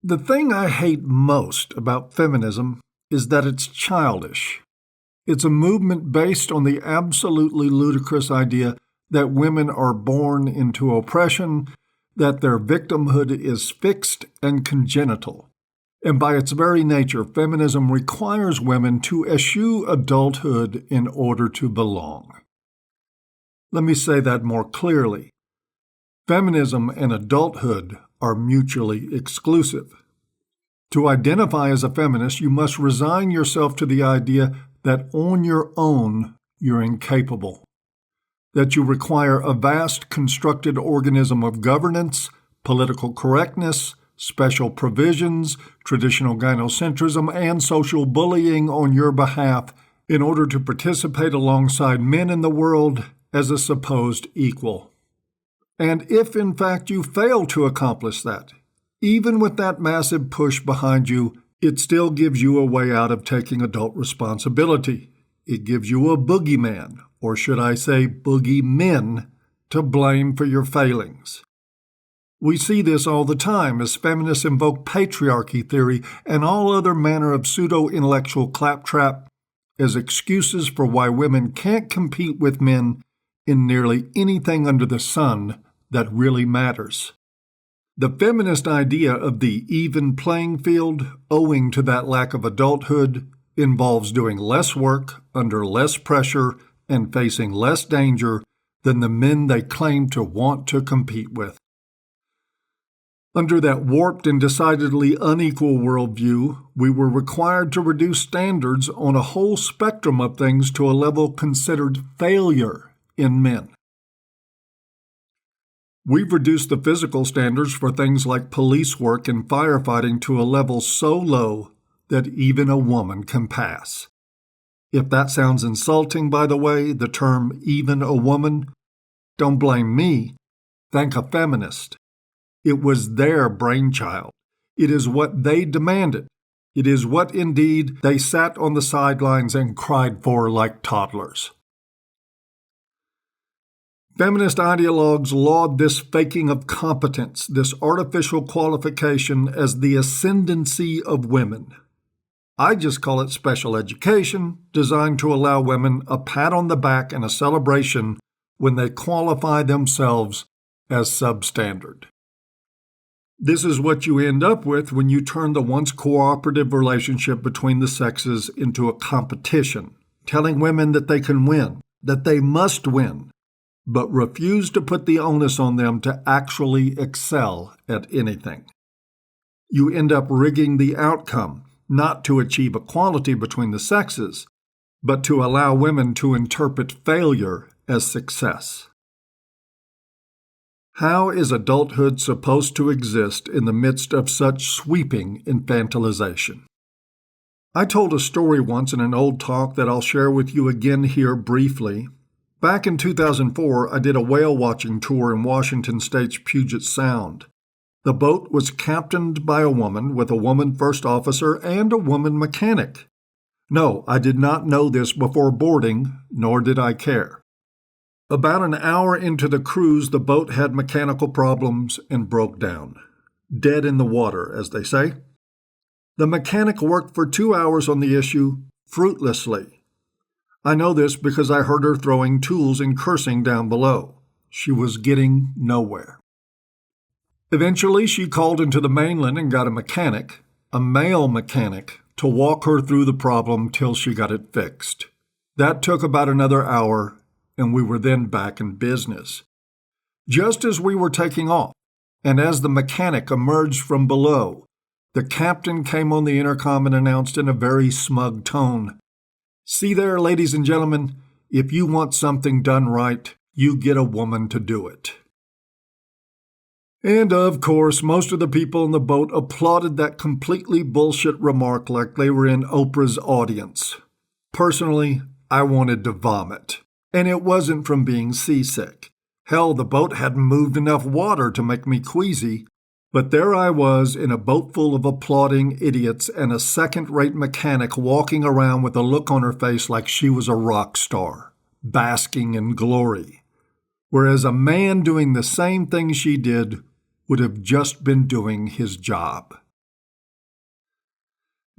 The thing I hate most about feminism is that it's childish. It's a movement based on the absolutely ludicrous idea that women are born into oppression, that their victimhood is fixed and congenital. And by its very nature, feminism requires women to eschew adulthood in order to belong. Let me say that more clearly. Feminism and adulthood are mutually exclusive. To identify as a feminist, you must resign yourself to the idea that on your own you're incapable, that you require a vast constructed organism of governance, political correctness, special provisions, traditional gynocentrism, and social bullying on your behalf in order to participate alongside men in the world as a supposed equal. And if, in fact, you fail to accomplish that, even with that massive push behind you, it still gives you a way out of taking adult responsibility. It gives you a boogeyman, or should I say boogeymen, to blame for your failings. We see this all the time as feminists invoke patriarchy theory and all other manner of pseudo-intellectual claptrap as excuses for why women can't compete with men in nearly anything under the sun that really matters. The feminist idea of the even playing field, owing to that lack of adulthood, involves doing less work, under less pressure, and facing less danger than the men they claim to want to compete with. Under that warped and decidedly unequal worldview, we were required to reduce standards on a whole spectrum of things to a level considered failure in men. We've reduced the physical standards for things like police work and firefighting to a level so low that even a woman can pass. If that sounds insulting, by the way, the term even a woman, don't blame me. Thank a feminist. It was their brainchild. It is what they demanded. It is what, indeed, they sat on the sidelines and cried for like toddlers. Feminist ideologues laud this faking of competence, this artificial qualification, as the ascendancy of women. I just call it special education, designed to allow women a pat on the back and a celebration when they qualify themselves as substandard. This is what you end up with when you turn the once cooperative relationship between the sexes into a competition, telling women that they can win, that they must win, but refuse to put the onus on them to actually excel at anything. You end up rigging the outcome, not to achieve equality between the sexes, but to allow women to interpret failure as success. How is adulthood supposed to exist in the midst of such sweeping infantilization? I told a story once in an old talk that I'll share with you again here briefly. Back in 2004, I did a whale watching tour in Washington State's Puget Sound. The boat was captained by a woman with a woman first officer and a woman mechanic. No, I did not know this before boarding, nor did I care. About an hour into the cruise, the boat had mechanical problems and broke down. Dead in the water, as they say. The mechanic worked for 2 hours on the issue, fruitlessly. I know this because I heard her throwing tools and cursing down below. She was getting nowhere. Eventually, she called into the mainland and got a male mechanic, to walk her through the problem till she got it fixed. That took about another hour, and we were then back in business. Just as we were taking off, and as the mechanic emerged from below, the captain came on the intercom and announced in a very smug tone, "See there, ladies and gentlemen, if you want something done right, you get a woman to do it." And of course, most of the people in the boat applauded that completely bullshit remark like they were in Oprah's audience. Personally, I wanted to vomit. And it wasn't from being seasick. Hell, the boat hadn't moved enough water to make me queasy. But there I was in a boat full of applauding idiots and a second-rate mechanic walking around with a look on her face like she was a rock star, basking in glory. Whereas a man doing the same thing she did would have just been doing his job.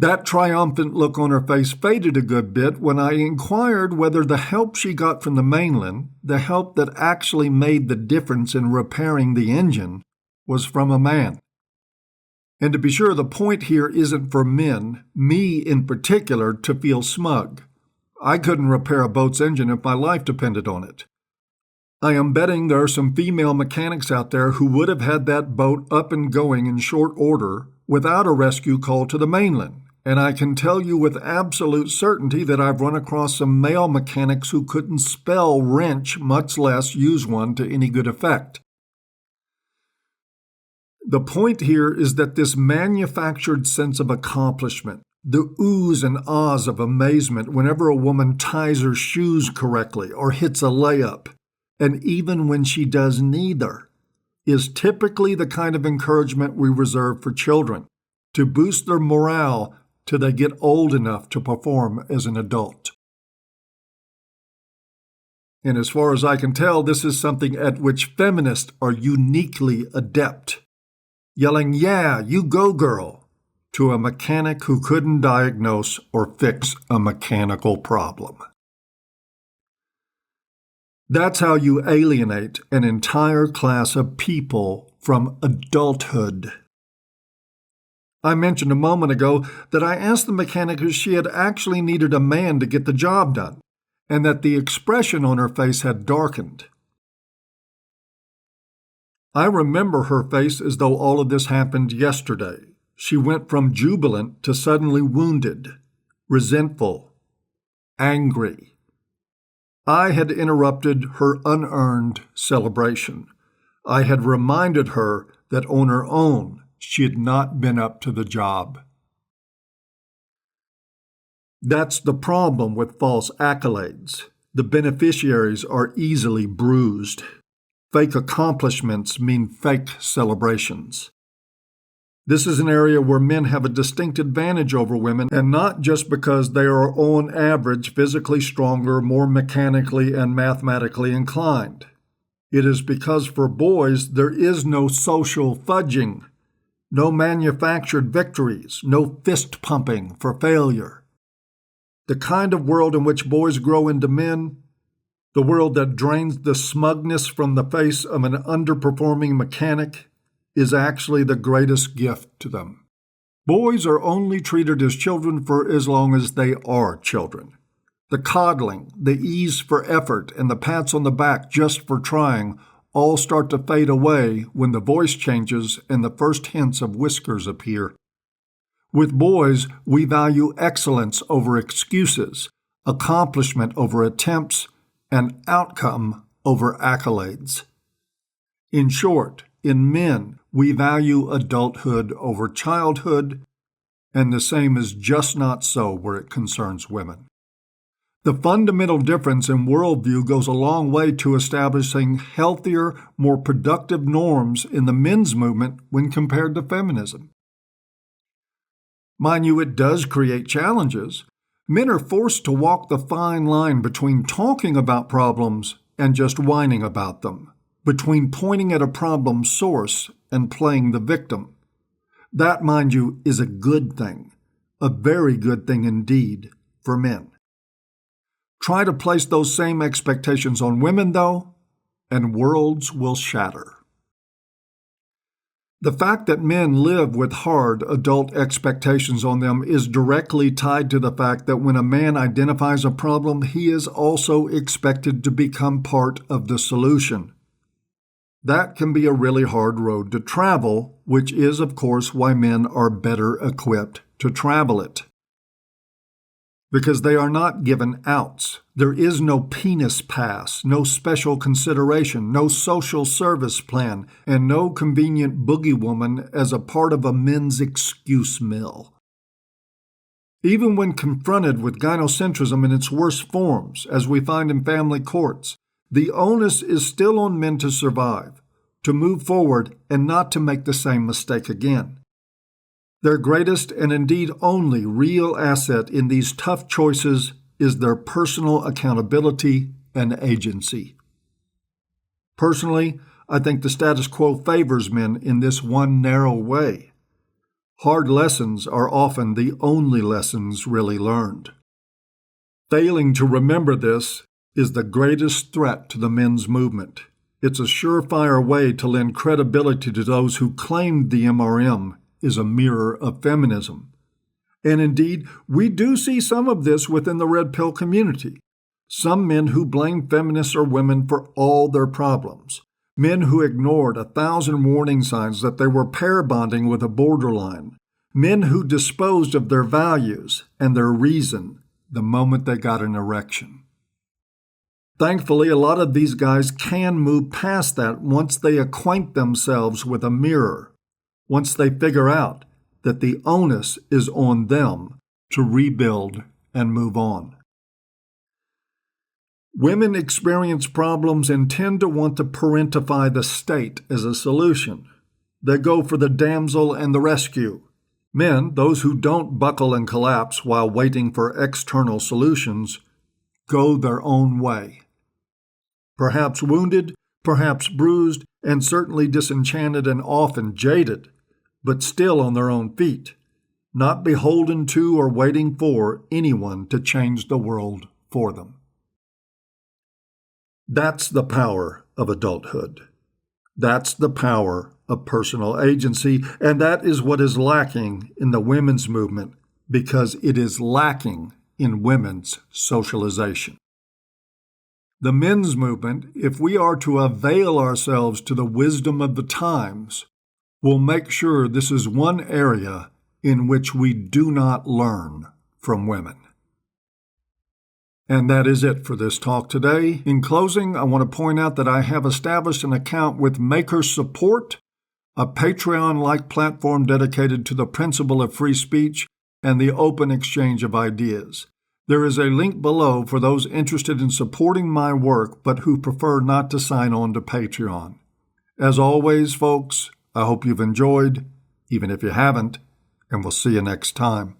That triumphant look on her face faded a good bit when I inquired whether the help she got from the mainland, the help that actually made the difference in repairing the engine, was from a man. And to be sure, the point here isn't for men, me in particular, to feel smug. I couldn't repair a boat's engine if my life depended on it. I am betting there are some female mechanics out there who would have had that boat up and going in short order without a rescue call to the mainland. And I can tell you with absolute certainty that I've run across some male mechanics who couldn't spell wrench, much less use one to any good effect. The point here is that this manufactured sense of accomplishment, the oohs and ahs of amazement whenever a woman ties her shoes correctly or hits a layup, and even when she does neither, is typically the kind of encouragement we reserve for children to boost their morale till they get old enough to perform as an adult. And as far as I can tell, this is something at which feminists are uniquely adept. Yelling, "Yeah, you go, girl," to a mechanic who couldn't diagnose or fix a mechanical problem. That's how you alienate an entire class of people from adulthood. I mentioned a moment ago that I asked the mechanic if she had actually needed a man to get the job done, and that the expression on her face had darkened. I remember her face as though all of this happened yesterday. She went from jubilant to suddenly wounded, resentful, angry. I had interrupted her unearned celebration. I had reminded her that on her own, she had not been up to the job. That's the problem with false accolades. The beneficiaries are easily bruised. Fake accomplishments mean fake celebrations. This is an area where men have a distinct advantage over women, and not just because they are on average physically stronger, more mechanically and mathematically inclined. It is because for boys there is no social fudging, no manufactured victories, no fist pumping for failure. The kind of world in which boys grow into men, the world that drains the smugness from the face of an underperforming mechanic, is actually the greatest gift to them. Boys are only treated as children for as long as they are children. The coddling, the ease for effort, and the pats on the back just for trying all start to fade away when the voice changes and the first hints of whiskers appear. With boys, we value excellence over excuses, accomplishment over attempts, and outcome over accolades. In short, in men, we value adulthood over childhood, and the same is just not so where it concerns women. The fundamental difference in worldview goes a long way to establishing healthier, more productive norms in the men's movement when compared to feminism. Mind you, it does create challenges. Men are forced to walk the fine line between talking about problems and just whining about them, between pointing at a problem source and playing the victim. That, mind you, is a good thing, a very good thing indeed for men. Try to place those same expectations on women, though, and worlds will shatter. The fact that men live with hard adult expectations on them is directly tied to the fact that when a man identifies a problem, he is also expected to become part of the solution. That can be a really hard road to travel, which is, of course, why men are better equipped to travel it. Because they are not given outs. There is no penis pass, no special consideration, no social service plan, and no convenient boogie woman as a part of a men's excuse mill. Even when confronted with gynocentrism in its worst forms, as we find in family courts, the onus is still on men to survive, to move forward, and not to make the same mistake again. Their greatest and indeed only real asset in these tough choices is their personal accountability and agency. Personally, I think the status quo favors men in this one narrow way. Hard lessons are often the only lessons really learned. Failing to remember this is the greatest threat to the men's movement. It's a surefire way to lend credibility to those who claimed the MRM is a mirror of feminism. And indeed, we do see some of this within the red pill community. Some men who blame feminists or women for all their problems. Men who ignored 1,000 warning signs that they were pair bonding with a borderline. Men who disposed of their values and their reason the moment they got an erection. Thankfully, a lot of these guys can move past that once they acquaint themselves with a mirror, once they figure out that the onus is on them to rebuild and move on. Women experience problems and tend to want to parentify the state as a solution. They go for the damsel and the rescue. Men, those who don't buckle and collapse while waiting for external solutions, go their own way. Perhaps wounded, perhaps bruised, and certainly disenchanted and often jaded, but still on their own feet, not beholden to or waiting for anyone to change the world for them. That's the power of adulthood. That's the power of personal agency, and that is what is lacking in the women's movement because it is lacking in women's socialization. The men's movement, if we are to avail ourselves to the wisdom of the times, will make sure this is one area in which we do not learn from women. And that is it for this talk today. In closing, I want to point out that I have established an account with Maker Support, a Patreon-like platform dedicated to the principle of free speech and the open exchange of ideas. There is a link below for those interested in supporting my work but who prefer not to sign on to Patreon. As always, folks, I hope you've enjoyed, even if you haven't, and we'll see you next time.